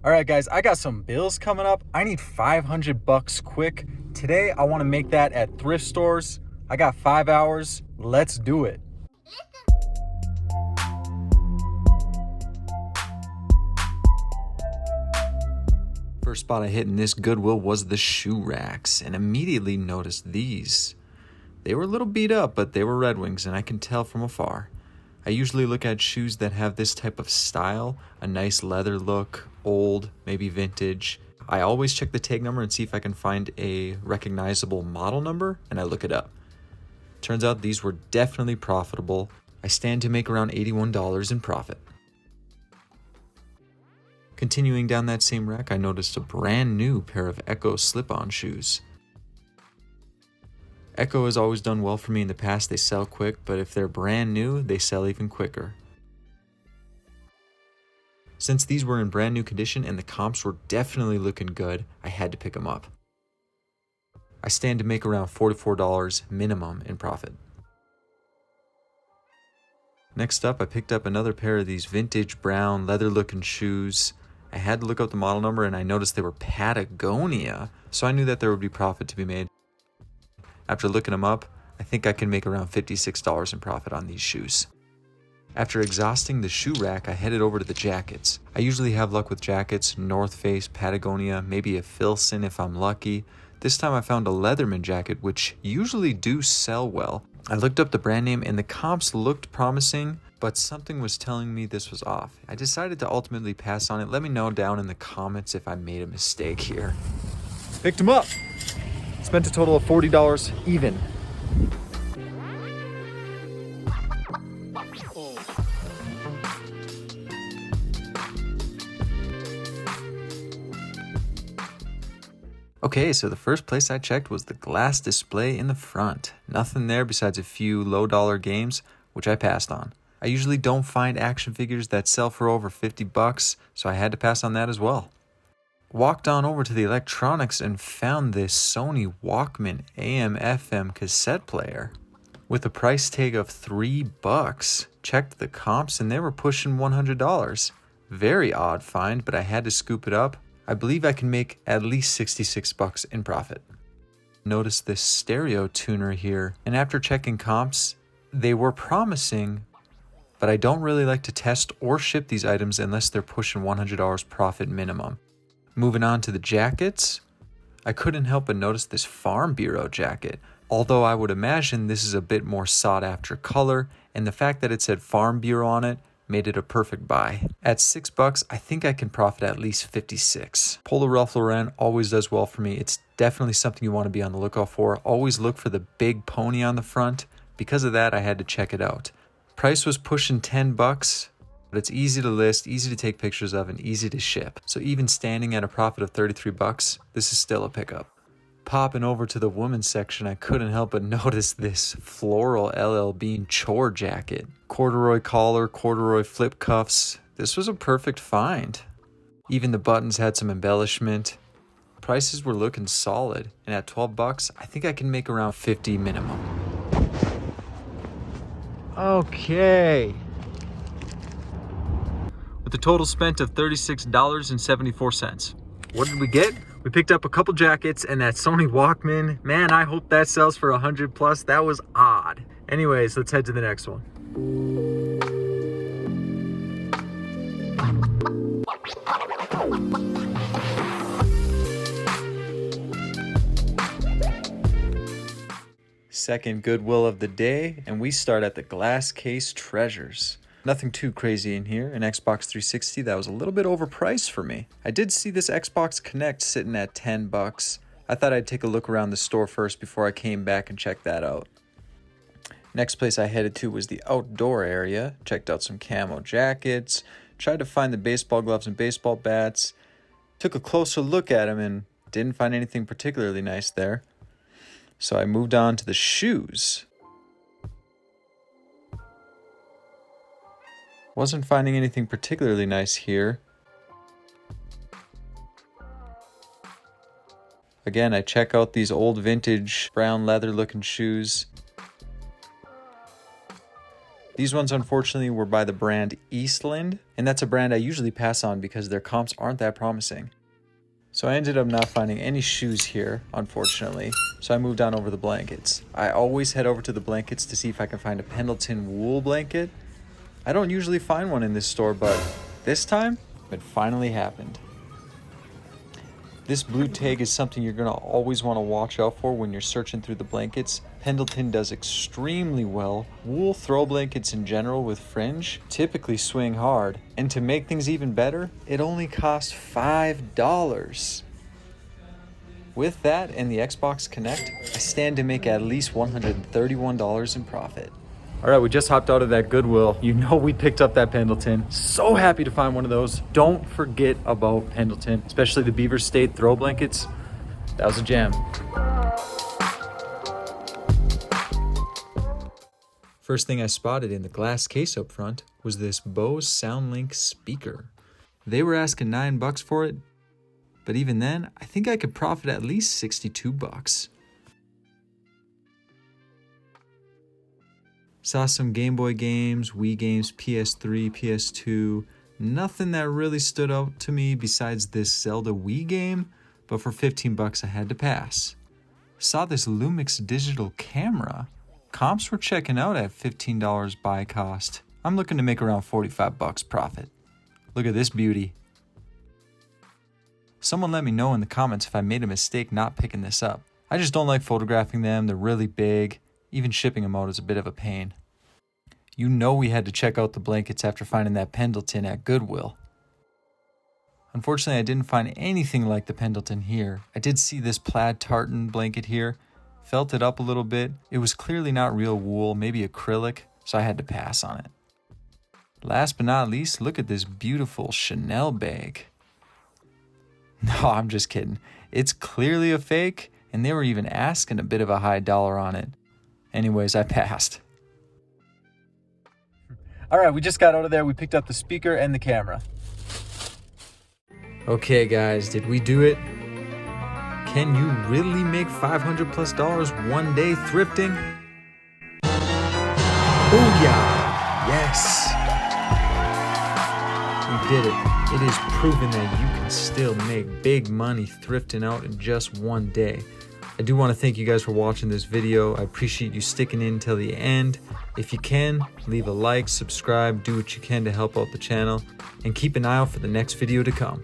All right, guys, I got some bills coming up. I need 500 bucks quick. Today, I want to make that at thrift stores. I got 5 hours. Let's do it. First spot I hit in this Goodwill was the shoe racks, and immediately noticed these. They were a little beat up, but they were Red Wings, and I can tell from afar. I usually look at shoes that have this type of style, a nice leather look, old, maybe vintage. I always check the tag number and see if I can find a recognizable model number, and I look it up. Turns out these were definitely profitable. I stand to make around $81 in profit. Continuing down that same rack, I noticed a brand new pair of Echo slip-on shoes. Echo has always done well for me in the past. They sell quick, but if they're brand new, they sell even quicker. Since these were in brand new condition and the comps were definitely looking good, I had to pick them up. I stand to make around $44 minimum in profit. Next up, I picked up another pair of these vintage brown leather looking shoes. I had to look up the model number and I noticed they were Patagonia, so I knew that there would be profit to be made. After looking them up, I think I can make around $56 in profit on these shoes. After exhausting the shoe rack, I headed over to the jackets. I usually have luck with jackets, North Face, Patagonia, maybe a Filson if I'm lucky. This time I found a Leatherman jacket, which usually do sell well. I looked up the brand name and the comps looked promising, but something was telling me this was off. I decided to ultimately pass on it. Let me know down in the comments if I made a mistake here. Picked them up. Spent a total of $40 even. Okay, so the first place I checked was the glass display in the front. Nothing there besides a few low-dollar games, which I passed on. I usually don't find action figures that sell for over 50 bucks, so I had to pass on that as well. Walked on over to the electronics and found this Sony Walkman AM/FM cassette player with a price tag of $3. Checked the comps and they were pushing $100. Very odd find, but I had to scoop it up. I believe I can make at least 66 bucks in profit. Notice this stereo tuner here, and after checking comps, they were promising, but I don't really like to test or ship these items unless they're pushing $100 profit minimum. Moving on to the jackets, I couldn't help but notice this Farm Bureau jacket. Although I would imagine this is a bit more sought after color, and the fact that it said Farm Bureau on it made it a perfect buy. At $6, I think I can profit at least 56. Polo Ralph Lauren always does well for me. It's definitely something you want to be on the lookout for. Always look for the big pony on the front. Because of that, I had to check it out. Price was pushing $10. But it's easy to list, easy to take pictures of, and easy to ship. So even standing at a profit of $33, this is still a pickup. Popping over to the women's section, I couldn't help but notice this floral LL Bean chore jacket. Corduroy collar, corduroy flip cuffs. This was a perfect find. Even the buttons had some embellishment. Prices were looking solid, and at $12, I think I can make around 50 minimum. Okay. With a total spent of $36.74. What did we get? We picked up a couple jackets and that Sony Walkman. Man, I hope that sells for 100 plus. That was odd. Anyways, let's head to the next one. Second Goodwill of the day, and we start at the glass case treasures. Nothing too crazy in here. An Xbox 360 that was a little bit overpriced for me. I did see this Xbox Connect sitting at $10. I thought I'd take a look around the store first before I came back and checked that out. Next place I headed to was the outdoor area. Checked out some camo jackets. Tried to find the baseball gloves and baseball bats. Took a closer look at them and didn't find anything particularly nice there. So I moved on to the shoes. Wasn't finding anything particularly nice here. Again, I check out these old vintage brown leather looking shoes. These ones unfortunately were by the brand Eastland, and that's a brand I usually pass on because their comps aren't that promising. So I ended up not finding any shoes here, unfortunately, so I moved on over the blankets. I always head over to the blankets to see if I can find a Pendleton wool blanket. I don't usually find one in this store, but this time, it finally happened. This blue tag is something you're gonna always wanna watch out for when you're searching through the blankets. Pendleton does extremely well. Wool throw blankets in general with fringe typically swing hard. And to make things even better, it only costs $5. With that and the Xbox Connect, I stand to make at least $131 in profit. All right, we just hopped out of that Goodwill. You know we picked up that Pendleton. So happy to find one of those. Don't forget about Pendleton, especially the Beaver State throw blankets. That was a gem. First thing I spotted in the glass case up front was this Bose SoundLink speaker. They were asking $9 for it, but even then, I think I could profit at least 62 bucks. Saw some Game Boy games, Wii games, PS3, PS2. Nothing that really stood out to me besides this Zelda Wii game, but for 15 bucks I had to pass. Saw this Lumix digital camera. Comps were checking out at $15 buy cost. I'm looking to make around 45 bucks profit. Look at this beauty. Someone let me know in the comments if I made a mistake not picking this up. I just don't like photographing them, they're really big. Even shipping them out is a bit of a pain. You know we had to check out the blankets after finding that Pendleton at Goodwill. Unfortunately, I didn't find anything like the Pendleton here. I did see this plaid tartan blanket here. Felt it up a little bit. It was clearly not real wool, maybe acrylic, so I had to pass on it. Last but not least, look at this beautiful Chanel bag. No, I'm just kidding. It's clearly a fake, and they were even asking a bit of a high dollar on it. Anyways, I passed. All right, we just got out of there. We picked up the speaker and the camera. Okay, guys, did we do it? Can you really make $500+ one day thrifting? Booyah! Yes! We did it. It is proven that you can still make big money thrifting out in just one day. I do want to thank you guys for watching this video. I appreciate you sticking in till the end. If you can, leave a like, subscribe, do what you can to help out the channel, and keep an eye out for the next video to come.